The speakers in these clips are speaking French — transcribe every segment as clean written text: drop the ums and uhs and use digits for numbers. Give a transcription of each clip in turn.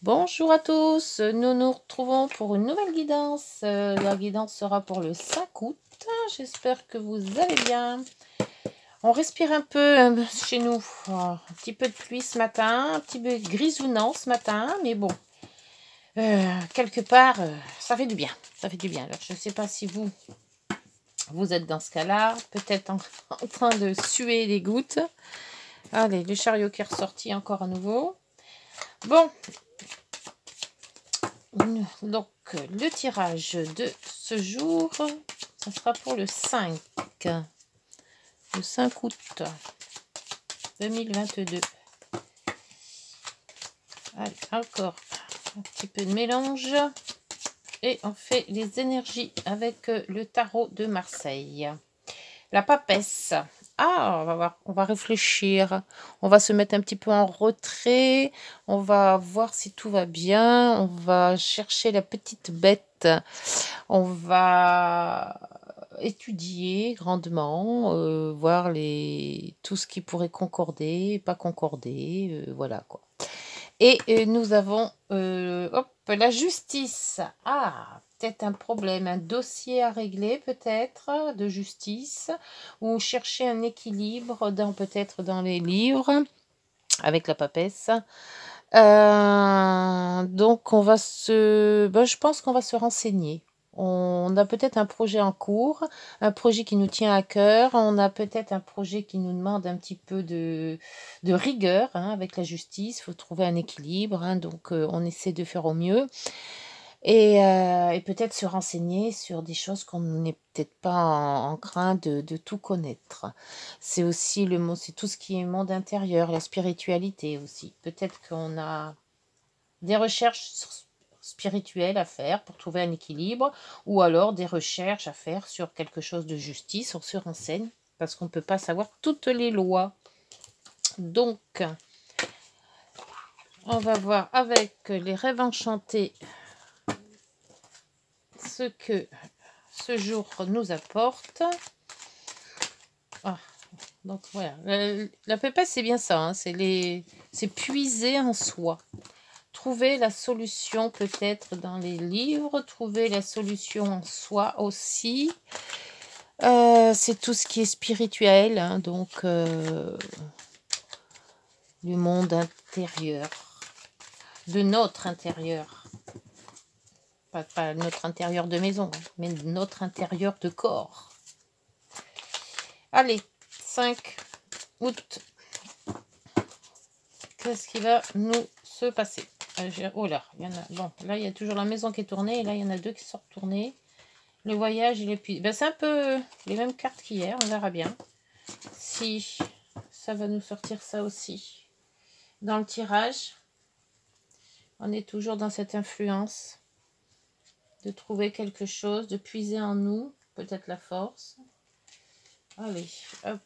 Bonjour à tous, nous nous retrouvons pour une nouvelle guidance. La guidance sera pour le 5 août. J'espère que vous allez bien. On respire un peu chez nous. Un petit peu de pluie ce matin, un petit peu grisouillant ce matin, mais bon, quelque part, ça fait du bien. Ça fait du bien. Alors, je ne sais pas si vous êtes dans ce cas-là, peut-être en train de suer les gouttes. Allez, le chariot qui est ressorti encore à nouveau. Bon. Donc, le tirage de ce jour, ça sera pour le 5 août 2022. Allez, encore un petit peu de mélange. Et on fait les énergies avec le tarot de Marseille. La papesse. Ah, on va voir, on va réfléchir. On va se mettre un petit peu en retrait. On va voir si tout va bien. On va chercher la petite bête. On va étudier grandement, voir tout ce qui pourrait concorder, pas concorder, voilà quoi. Et nous avons la justice. Ah, peut-être un problème, un dossier à régler peut-être de justice, ou chercher un équilibre peut-être dans les livres avec la papesse. Donc on va je pense qu'on va se renseigner. On a peut-être un projet en cours, un projet qui nous tient à cœur. On a peut-être un projet qui nous demande un petit peu de rigueur avec la justice. Il faut trouver un équilibre. Donc, on essaie de faire au mieux. Et peut-être se renseigner sur des choses qu'on n'est peut-être pas en train de tout connaître. C'est aussi c'est tout ce qui est monde intérieur, la spiritualité aussi. Peut-être qu'on a des recherches spirituelles à faire pour trouver un équilibre, ou alors des recherches à faire sur quelque chose de justice. On se renseigne parce qu'on ne peut pas savoir toutes les lois. Donc, on va voir avec les rêves enchantés ce que ce jour nous apporte. Donc voilà, la pépesse c'est bien ça, c'est puiser en soi. Trouver la solution peut-être dans les livres, trouver la solution en soi aussi. C'est tout ce qui est spirituel, donc le monde intérieur, de notre intérieur. Pas notre intérieur de maison, mais notre intérieur de corps. Allez, 5 août. Qu'est-ce qui va nous se passer? Oh là, il y en a. Bon, là, il y a toujours la maison qui est tournée. Et là, il y en a deux qui sont retournés. Le voyage, il est puis. C'est un peu les mêmes cartes qu'hier. On verra bien si ça va nous sortir ça aussi. Dans le tirage, on est toujours dans cette influence de trouver quelque chose, de puiser en nous, peut-être la force. Allez, hop,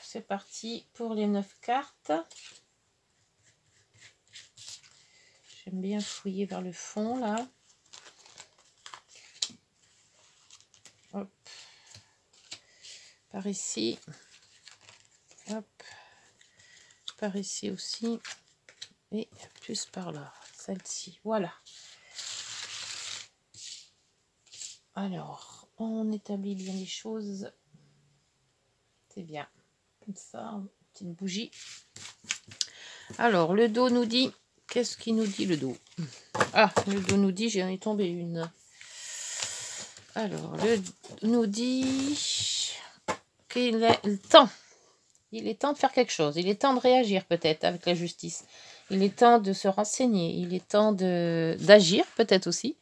c'est parti pour les 9 cartes. J'aime bien fouiller vers le fond, là. Hop. Par ici. Hop. Par ici aussi. Et plus par là. Celle-ci. Voilà. Alors, on établit bien les choses. C'est bien. Comme ça, une petite bougie. Alors, le dos nous dit... Qu'est-ce qui nous dit le dos? Ah, le dos nous dit... J'en ai tombé une. Alors, le nous dit qu'il est le temps. Il est temps de faire quelque chose. Il est temps de réagir peut-être avec la justice. Il est temps de se renseigner. Il est temps d'agir peut-être aussi.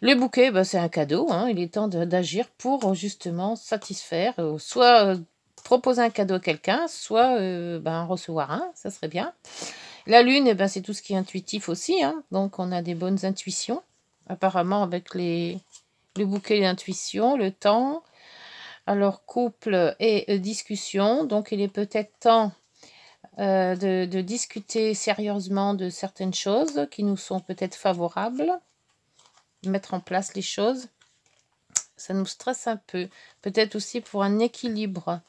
Le bouquet, c'est un cadeau. Il est temps d'agir pour justement satisfaire, soit proposer un cadeau à quelqu'un, soit recevoir un. Ça serait bien. La lune, c'est tout ce qui est intuitif aussi. Donc, on a des bonnes intuitions. Apparemment, avec le bouquet d'intuition, le temps. Alors, couple et discussion. Donc, il est peut-être temps de discuter sérieusement de certaines choses qui nous sont peut-être favorables. Mettre en place les choses. Ça nous stresse un peu. Peut-être aussi pour un équilibre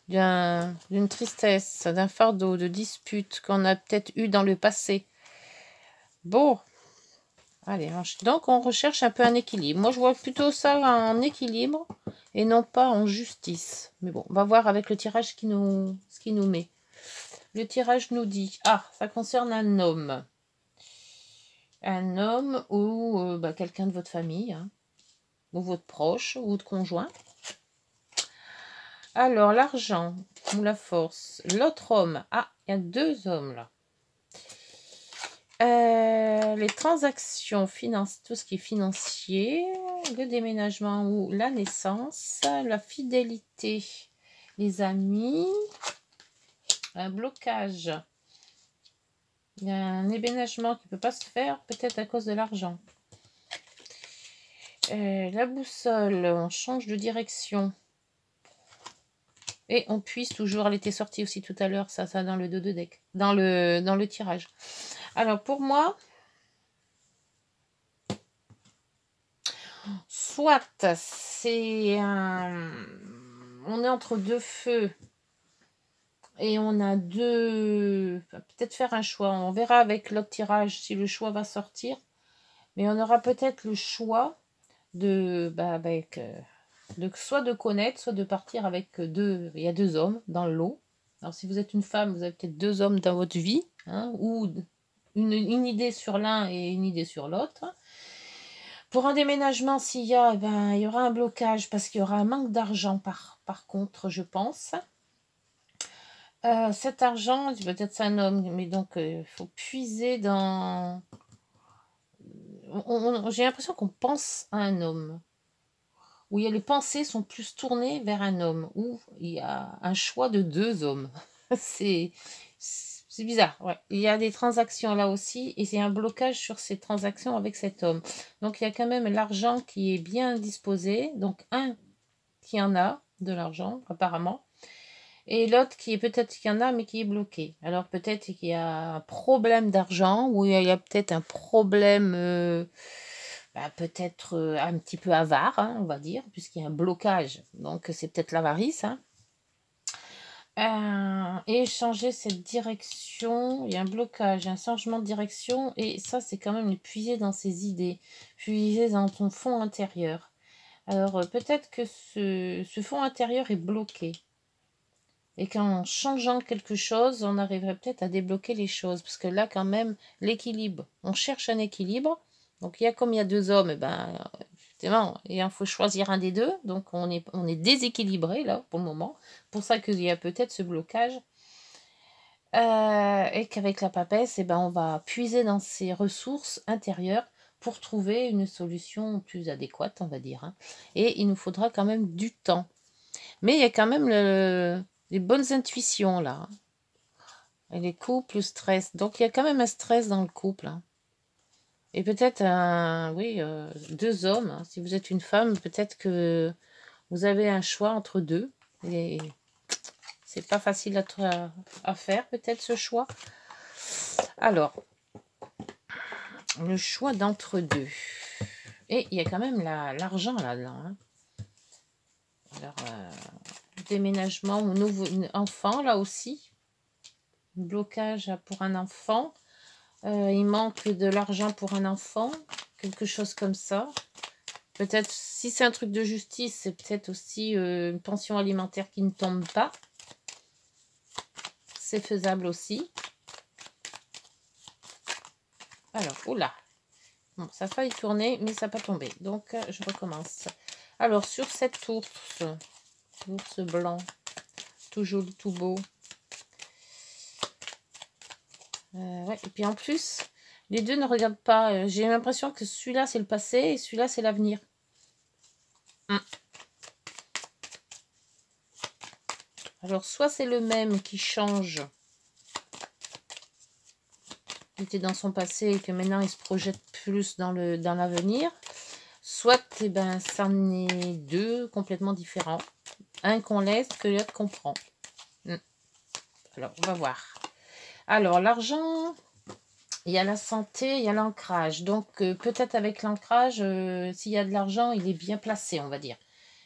d'une tristesse, d'un fardeau, de disputes qu'on a peut-être eu dans le passé. Bon, Allez, donc on recherche un peu un équilibre. Moi, je vois plutôt ça en équilibre et non pas en justice. Mais bon, on va voir avec le tirage ce qui nous met. Le tirage nous dit, ça concerne un homme. Un homme ou quelqu'un de votre famille, hein, ou votre proche, ou votre conjoint. Alors, l'argent ou la force. L'autre homme. Il y a deux hommes là. Les transactions financières, tout ce qui est financier, le déménagement ou la naissance, la fidélité, les amis, un blocage. Il y a un déménagement qui ne peut pas se faire, peut-être à cause de l'argent. La boussole, on change de direction. Et on puise toujours, elle était sortie aussi tout à l'heure, ça dans le dos de deck, dans le tirage. Alors pour moi, soit c'est on est entre deux feux et on a deux, peut-être faire un choix. On verra avec l'autre tirage si le choix va sortir, mais on aura peut-être le choix de soit de connaître, soit de partir avec deux. Il y a deux hommes dans le lot. Alors si vous êtes une femme, vous avez peut-être deux hommes dans votre vie, hein, ou une idée sur l'un et une idée sur l'autre. Pour un déménagement, s'il y a, il y aura un blocage parce qu'il y aura un manque d'argent par contre, je pense. Cet argent, peut-être c'est un homme, mais donc il faut puiser dans... J'ai l'impression qu'on pense à un homme. Où les pensées sont plus tournées vers un homme, où il y a un choix de deux hommes. C'est bizarre, ouais. Il y a des transactions là aussi, et c'est un blocage sur ces transactions avec cet homme. Donc il y a quand même l'argent qui est bien disposé, donc un qui en a de l'argent, apparemment, et l'autre qui est peut-être qu'il y en a, mais qui est bloqué. Alors peut-être qu'il y a un problème d'argent, ou il y a peut-être un problème... peut-être un petit peu avare, hein, on va dire, puisqu'il y a un blocage. Donc, c'est peut-être l'avarice. Hein. Et changer cette direction, il y a un blocage, un changement de direction. Et ça, c'est quand même puiser dans ses idées, puiser dans ton fond intérieur. Alors, peut-être que ce fond intérieur est bloqué. Et qu'en changeant quelque chose, on arriverait peut-être à débloquer les choses. Parce que là, quand même, l'équilibre. On cherche un équilibre. Donc, comme il y a deux hommes, effectivement, il faut choisir un des deux. Donc, on est déséquilibré, là, pour le moment. Pour ça qu'il y a peut-être ce blocage. Et qu'avec la papesse, on va puiser dans ses ressources intérieures pour trouver une solution plus adéquate, on va dire. Hein. Et il nous faudra quand même du temps. Mais il y a quand même les bonnes intuitions, là. Et les couples, le stress. Donc, il y a quand même un stress dans le couple, hein. Et peut-être, deux hommes. Hein. Si vous êtes une femme, peut-être que vous avez un choix entre deux. Et c'est pas facile à faire, peut-être, ce choix. Alors, le choix d'entre deux. Et il y a quand même l'argent là-dedans. Hein. Alors, déménagement ou nouveau enfant, là aussi. Blocage pour un enfant. Il manque de l'argent pour un enfant. Quelque chose comme ça. Peut-être, si c'est un truc de justice, c'est peut-être aussi une pension alimentaire qui ne tombe pas. C'est faisable aussi. Alors, oula. Bon, ça a failli tourner, mais ça n'a pas tombé. Donc, je recommence. Alors, sur cet ours blanc, tout joli, tout beau. Ouais, et puis en plus, les deux ne regardent pas. J'ai l'impression que celui-là, c'est le passé et celui-là, c'est l'avenir. Alors, soit c'est le même qui change, qui était dans son passé et que maintenant il se projette plus dans l'avenir, soit c'en est deux complètement différents. Un qu'on laisse, que l'autre qu'on prend. Alors, on va voir. Alors, l'argent, il y a la santé, il y a l'ancrage. Donc, peut-être avec l'ancrage, s'il y a de l'argent, il est bien placé, on va dire.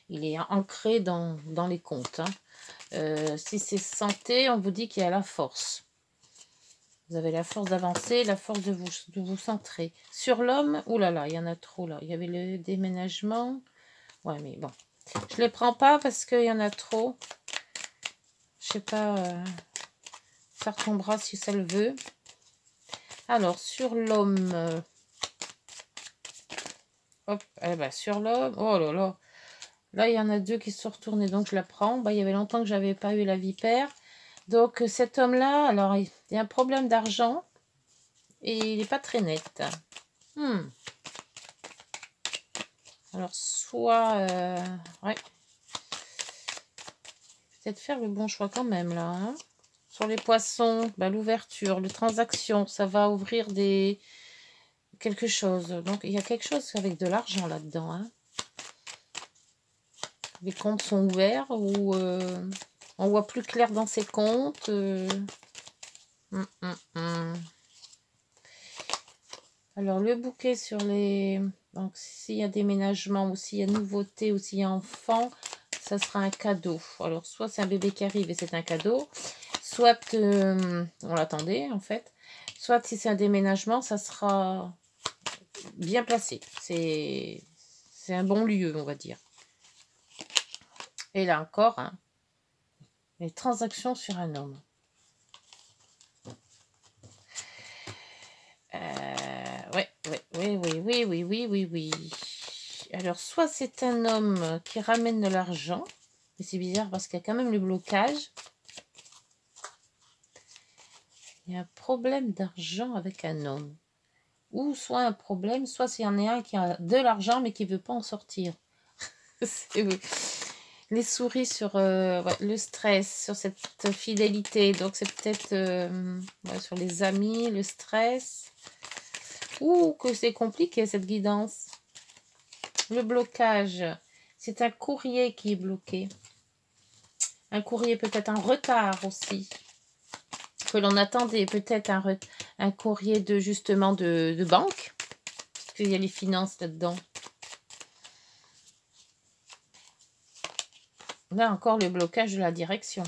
Il est ancré dans les comptes. Hein. Si c'est santé, on vous dit qu'il y a la force. Vous avez la force d'avancer, la force de vous centrer. Sur l'homme, oulala, il y en a trop là. Il y avait le déménagement. Ouais, mais bon. Je les prends pas parce qu'il y en a trop. Je sais pas, ça retombera si ça le veut. Alors, sur l'homme. Hop, eh ben, sur l'homme. Oh là là. Là, il y en a deux qui se sont retournés, donc je la prends. Bah, il y avait longtemps que j'avais pas eu la vipère. Donc, cet homme-là, alors, il y a un problème d'argent. Et il n'est pas très net. Alors, soit... ouais. Peut-être faire le bon choix quand même, là. Hein. Sur les poissons, bah, l'ouverture, les transactions, ça va ouvrir des... quelque chose. Donc, il y a quelque chose avec de l'argent là-dedans. Hein. Les comptes sont ouverts ou on voit plus clair dans ses comptes. Alors, le bouquet sur les... Donc, s'il y a déménagement ou s'il y a nouveauté ou s'il y a enfant, ça sera un cadeau. Alors, soit c'est un bébé qui arrive et c'est un cadeau, soit on l'attendait en fait, soit si c'est un déménagement, ça sera bien placé. C'est un bon lieu, on va dire. Et là encore, hein, les transactions sur un homme. Oui. Alors, soit c'est un homme qui ramène de l'argent, mais c'est bizarre parce qu'il y a quand même le blocage. Il y a un problème d'argent avec un homme. Ou soit un problème, soit s'il y en a un qui a de l'argent mais qui ne veut pas en sortir. Les souris sur le stress, sur cette fidélité. Donc, c'est peut-être sur les amis, le stress. Ou que c'est compliqué, cette guidance. Le blocage, c'est un courrier qui est bloqué. Un courrier peut-être en retard aussi. Que l'on attendait peut-être un courrier de justement de banque. Parce qu'il y a les finances là-dedans. Là encore le blocage de la direction.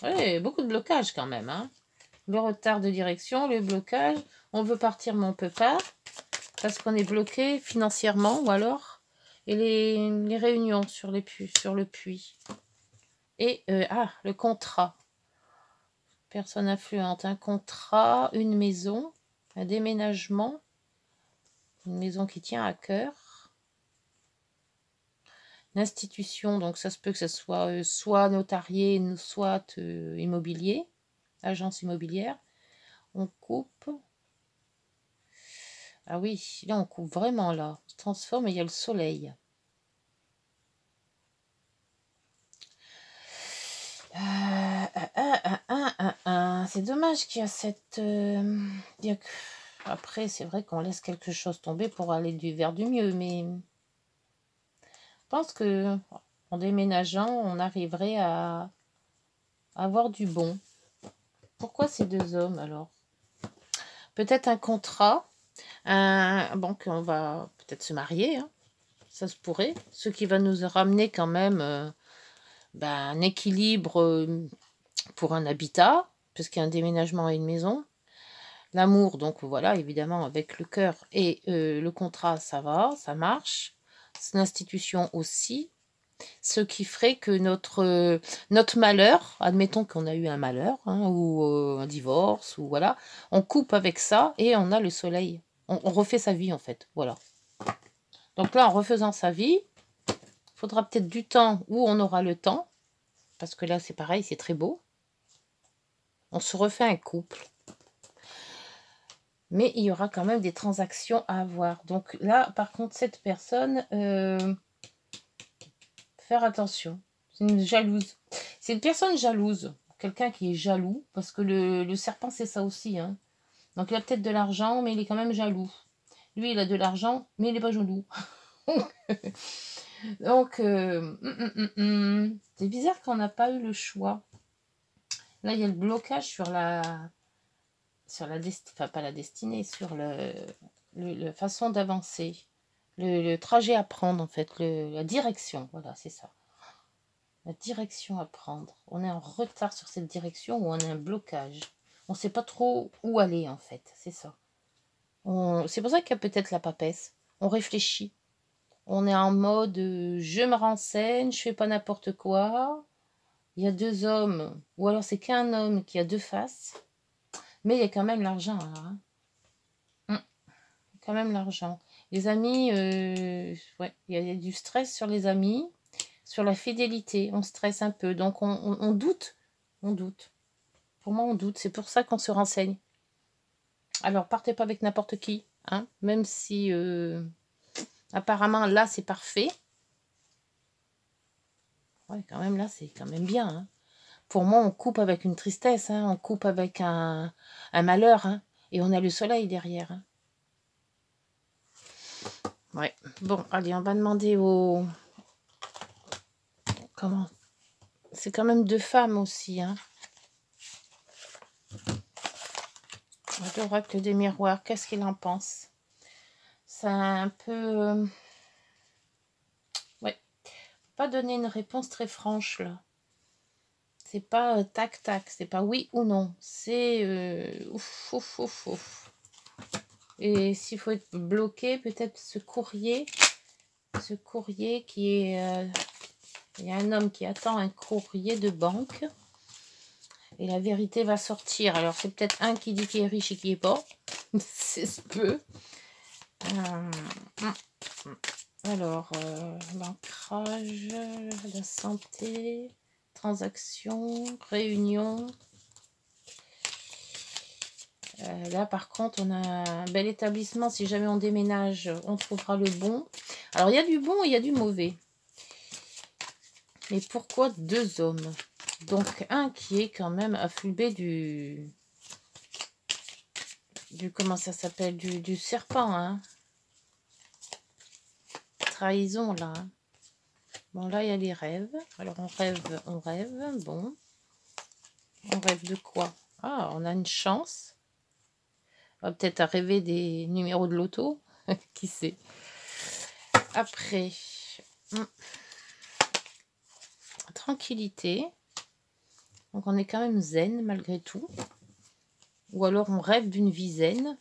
Oui, beaucoup de blocage quand même. Hein. Le retard de direction, le blocage. On veut partir mais on ne peut pas. Parce qu'on est bloqué financièrement ou alors. Et les réunions sur le puits. Et le contrat. Personne influente. Un contrat, une maison, un déménagement. Une maison qui tient à cœur. L'institution, donc ça se peut que ce soit soit notarié, soit immobilier, agence immobilière. On coupe. Ah oui, là on coupe vraiment là. On se transforme et il y a le soleil. C'est dommage qu'il y a cette... Après, c'est vrai qu'on laisse quelque chose tomber pour aller vers du mieux, mais... Je pense que en déménageant, on arriverait à avoir du bon. Pourquoi ces deux hommes alors? Peut-être un contrat, bon, qu'on va peut-être se marier, hein. Ça se pourrait. Ce qui va nous ramener quand même un équilibre pour un habitat, puisqu'il y a un déménagement et une maison. L'amour, donc voilà, évidemment, avec le cœur et le contrat, ça va, ça marche. L'institution aussi. Ce qui ferait que notre malheur, admettons qu'on a eu un malheur, hein, ou un divorce, ou voilà, on coupe avec ça et on a le soleil. On refait sa vie en fait, voilà. Donc là, en refaisant sa vie, il faudra peut-être du temps où on aura le temps, parce que là c'est pareil, c'est très beau. On se refait un couple. Mais il y aura quand même des transactions à avoir. Donc là, par contre, cette personne... faire attention. C'est une jalouse. C'est une personne jalouse. Quelqu'un qui est jaloux. Parce que le serpent, c'est ça aussi. Hein. Donc, il a peut-être de l'argent, mais il est quand même jaloux. Lui, il a de l'argent, mais il n'est pas jaloux. Donc, c'est bizarre qu'on n'a pas eu le choix. Là, il y a le blocage sur la destinée. Enfin, pas la destinée, sur la façon d'avancer. Le trajet à prendre, en fait. La direction. Voilà, c'est ça. La direction à prendre. On est en retard sur cette direction ou on a un blocage. On ne sait pas trop où aller, en fait. C'est ça. C'est pour ça qu'il y a peut-être la papesse. On réfléchit. On est en mode je me renseigne, je fais pas n'importe quoi. Il y a deux hommes, ou alors c'est qu'un homme qui a deux faces. Mais il y a quand même l'argent, là. Hein. Quand même l'argent. Les amis, ouais, il y a du stress sur les amis, sur la fidélité. On stresse un peu. Donc on doute. On doute. Pour moi, on doute. C'est pour ça qu'on se renseigne. Alors, partez pas avec n'importe qui. Hein, même si apparemment là c'est parfait. Ouais, quand même là c'est quand même bien. Hein. Pour moi, on coupe avec une tristesse. Hein, on coupe avec un malheur. Hein, et on a le soleil derrière. Hein. Ouais. Bon, allez, on va demander au... Comment? C'est quand même deux femmes aussi. Hein. L'oracle des miroirs, qu'est-ce qu'il en pense? C'est un peu... Ouais. Pas donner une réponse très franche, là. C'est pas tac-tac. C'est pas oui ou non. C'est... ouf, ouf, ouf, ouf. Et s'il faut être bloqué, peut-être ce courrier qui est... il y a un homme qui attend un courrier de banque. Et la vérité va sortir. Alors, c'est peut-être un qui dit qu'il est riche et qui n'est pas. C'est ce peu. Alors, l'ancrage, la santé, transaction, réunion. Là, par contre, on a un bel établissement. Si jamais on déménage, on trouvera le bon. Alors, il y a du bon et il y a du mauvais. Mais pourquoi deux hommes? Donc, un qui est quand même affluvé du comment ça s'appelle, du serpent, hein. Trahison, là. Hein. Bon, là, il y a les rêves. Alors, on rêve, bon. On rêve de quoi? Ah, on a une chance. On va peut-être à rêver des numéros de loto. Qui sait? Après, tranquillité. Donc, on est quand même zen, malgré tout. Ou alors, on rêve d'une vie zen.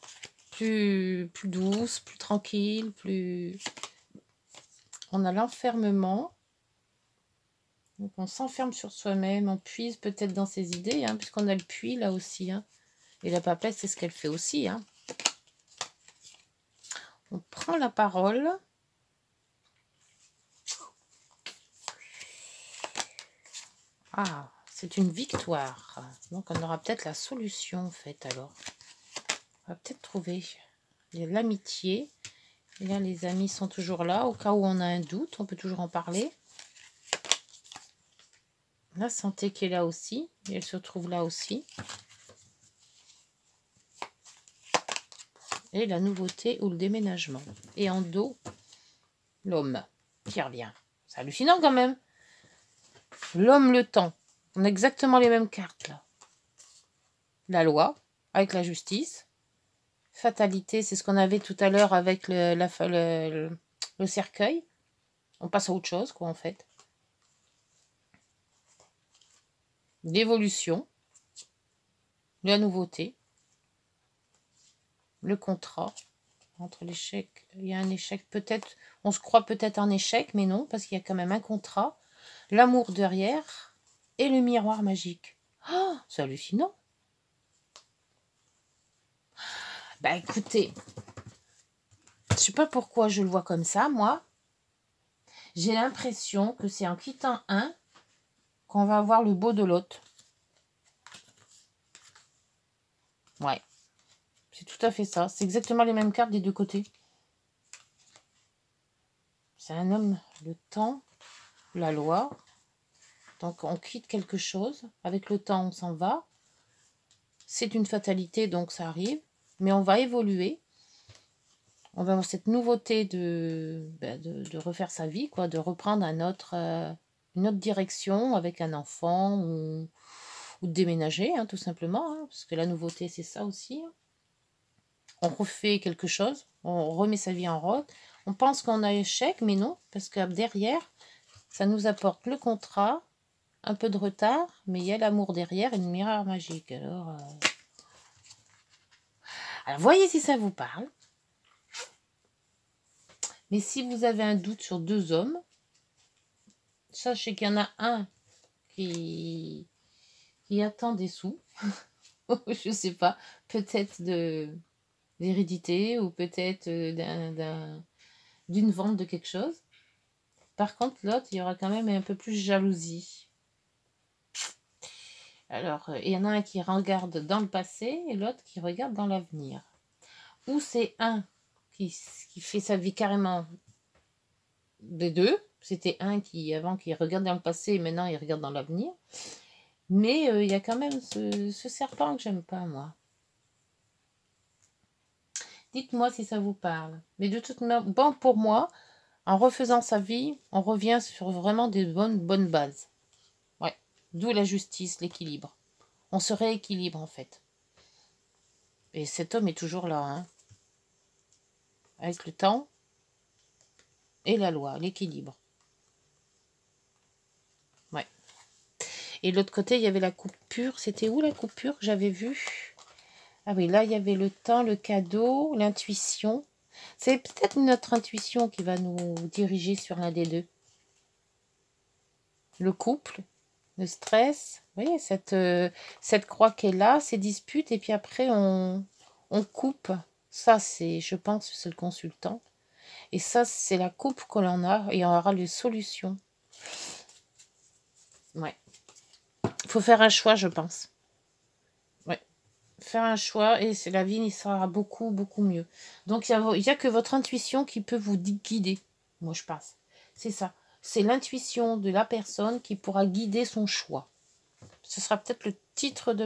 Plus douce, plus tranquille, plus... On a l'enfermement. Donc, on s'enferme sur soi-même. On puise peut-être dans ses idées, hein, puisqu'on a le puits là aussi. Hein. Et la papesse, c'est ce qu'elle fait aussi. Hein. On prend la parole. Ah, c'est une victoire. Donc, on aura peut-être la solution, en fait, alors. On va peut-être trouver l'amitié. Et là, les amis sont toujours là. Au cas où on a un doute, on peut toujours en parler. La santé qui est là aussi. Et elle se trouve là aussi. Et la nouveauté ou le déménagement. Et en dos, l'homme qui revient. C'est hallucinant quand même. L'homme, le temps. On a exactement les mêmes cartes là. La loi avec la justice. Fatalité, c'est ce qu'on avait tout à l'heure avec le cercueil. On passe à autre chose, quoi, en fait. L'évolution. La nouveauté. Le contrat. Entre l'échec, il y a un échec peut-être. On se croit peut-être en échec, mais non, parce qu'il y a quand même un contrat. L'amour derrière. Et le miroir magique. Oh, c'est hallucinant. Bah écoutez, je sais pas pourquoi je le vois comme ça, moi. J'ai l'impression que c'est en quittant un qu'on va avoir le beau de l'autre. Ouais. C'est tout à fait ça. C'est exactement les mêmes cartes des deux côtés. C'est un homme, le temps, la loi. Donc on quitte quelque chose. Avec le temps, on s'en va. C'est une fatalité, donc ça arrive. Mais on va évoluer. On va avoir cette nouveauté de refaire sa vie, quoi, de reprendre une autre direction avec un enfant ou de déménager, hein, tout simplement. Hein, parce que la nouveauté, c'est ça aussi. On refait quelque chose, on remet sa vie en route. On pense qu'on a échec, mais non, parce que derrière, ça nous apporte le contrat, un peu de retard, mais il y a l'amour derrière et une miroir magique. Alors, Alors, voyez si ça vous parle. Mais si vous avez un doute sur 2 hommes, sachez qu'il y en a un qui attend des sous. Je sais pas, peut-être d'hérédité ou peut-être d'une vente de quelque chose. Par contre, l'autre, il y aura quand même un peu plus jalousie. Alors, il y en a un qui regarde dans le passé et l'autre qui regarde dans l'avenir. Ou c'est un qui fait sa vie carrément des deux. C'était un qui, avant, qui regarde dans le passé et maintenant, il regarde dans l'avenir. Mais il y a quand même ce serpent que j'aime pas, moi. Dites-moi si ça vous parle. Mais de toute manière, bon, pour moi, en refaisant sa vie, on revient sur vraiment des bonnes bases. Ouais. D'où la justice, l'équilibre. On se rééquilibre, en fait. Et cet homme est toujours là, hein. Avec le temps et la loi, l'équilibre. Ouais. Et de l'autre côté, il y avait la coupure. C'était où la coupure que j'avais vue? Ah oui, là, il y avait le temps, le cadeau, l'intuition. C'est peut-être notre intuition qui va nous diriger sur l'un des deux. Le couple, le stress. Vous voyez, cette croix qui est là, ces disputes, et puis après, on coupe. Ça, c'est, je pense, c'est le consultant. Et ça, c'est la coupe que l'on a, et on aura les solutions. Ouais. Il faut faire un choix, je pense. Ouais. Faire un choix, et la vie y sera beaucoup mieux. Donc, il n'y a que votre intuition qui peut vous guider. Moi, je pense. C'est ça. C'est l'intuition de la personne qui pourra guider son choix. Ce sera peut-être le titre de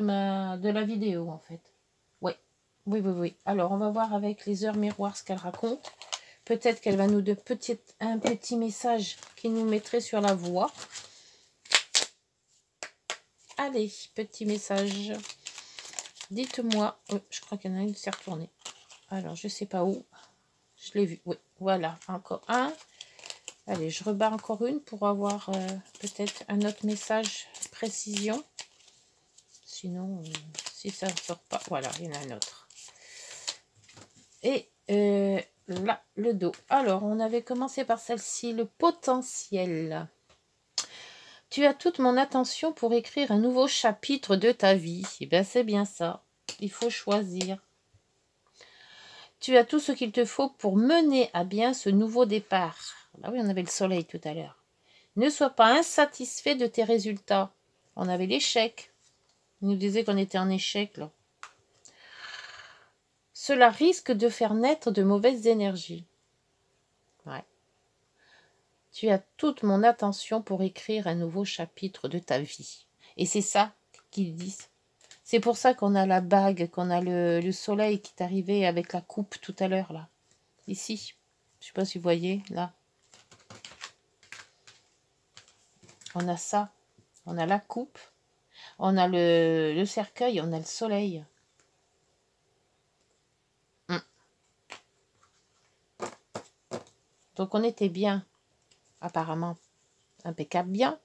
la vidéo, en fait. Ouais. Oui. Alors, on va voir avec les heures miroirs ce qu'elle raconte. Peut-être qu'elle va nous donner un petit message qui nous mettrait sur la voie. Allez, petit message. Dites-moi. Oh, je crois qu'il y en a une qui s'est retournée. Alors, je ne sais pas où. Je l'ai vu. Oui, voilà. Encore un. Allez, je rebats encore une pour avoir peut-être un autre message précision. Sinon, si ça ne sort pas, voilà, il y en a un autre. Et là, le dos. Alors, on avait commencé par celle-ci, le potentiel. Tu as toute mon attention pour écrire un nouveau chapitre de ta vie. Eh bien, c'est bien ça. Il faut choisir. Tu as tout ce qu'il te faut pour mener à bien ce nouveau départ. Là, oui, on avait le soleil tout à l'heure. Ne sois pas insatisfait de tes résultats. On avait l'échec. Il nous disait qu'on était en échec, là. Cela risque de faire naître de mauvaises énergies. Ouais. Tu as toute mon attention pour écrire un nouveau chapitre de ta vie. Et c'est ça qu'ils disent. C'est pour ça qu'on a la bague, qu'on a le soleil qui est arrivé avec la coupe tout à l'heure, là. Ici. Je ne sais pas si vous voyez, là. On a ça. On a la coupe. On a le cercueil. On a le soleil. Donc, on était bien. Apparemment, impeccable bien.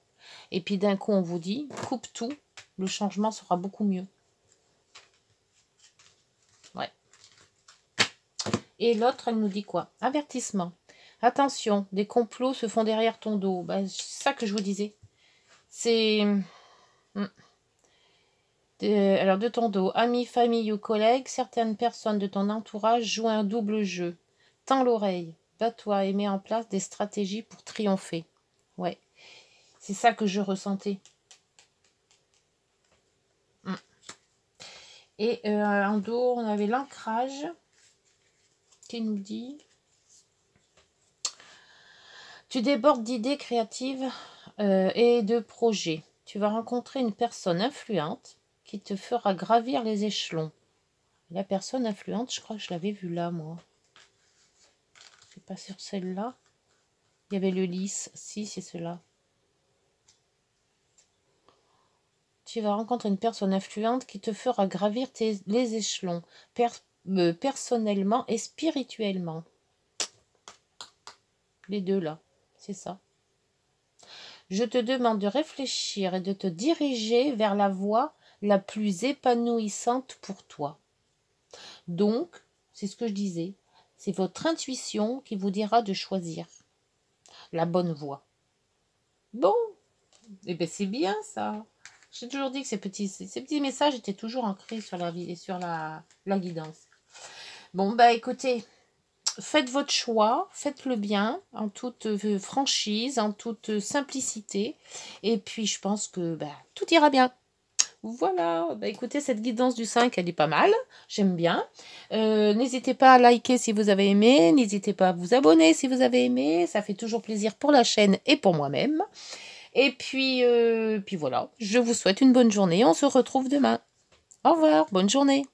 Et puis, d'un coup, on vous dit, coupe tout. Le changement sera beaucoup mieux. Ouais. Et l'autre, elle nous dit quoi? Avertissement. Attention, des complots se font derrière ton dos. Ben, c'est ça que je vous disais. C'est... alors, de ton dos, amis, famille ou collègues, certaines personnes de ton entourage jouent un double jeu. Tends l'oreille, bats-toi et mets en place des stratégies pour triompher. Ouais, c'est ça que je ressentais. Et en dos, on avait l'ancrage qui nous dit... Tu débordes d'idées créatives et de projets. Tu vas rencontrer une personne influente qui te fera gravir les échelons. La personne influente, je crois que je l'avais vue là, moi. C'est pas sur celle-là. Il y avait le lys. Si, c'est cela. Tu vas rencontrer une personne influente qui te fera gravir les échelons, personnellement et spirituellement. Les deux là, c'est ça. Je te demande de réfléchir et de te diriger vers la voie la plus épanouissante pour toi. Donc, c'est ce que je disais, c'est votre intuition qui vous dira de choisir la bonne voie. Bon, eh ben c'est bien ça. J'ai toujours dit que ces petits messages étaient toujours ancrés sur la vie et sur la guidance. Bon, bah écoutez, faites votre choix, faites-le bien, en toute franchise, en toute simplicité. Et puis, je pense que tout ira bien. Voilà, écoutez, cette guidance du 5, elle est pas mal, j'aime bien. N'hésitez pas à liker si vous avez aimé, n'hésitez pas à vous abonner si vous avez aimé, ça fait toujours plaisir pour la chaîne et pour moi-même. Et puis voilà, je vous souhaite une bonne journée, on se retrouve demain. Au revoir, bonne journée.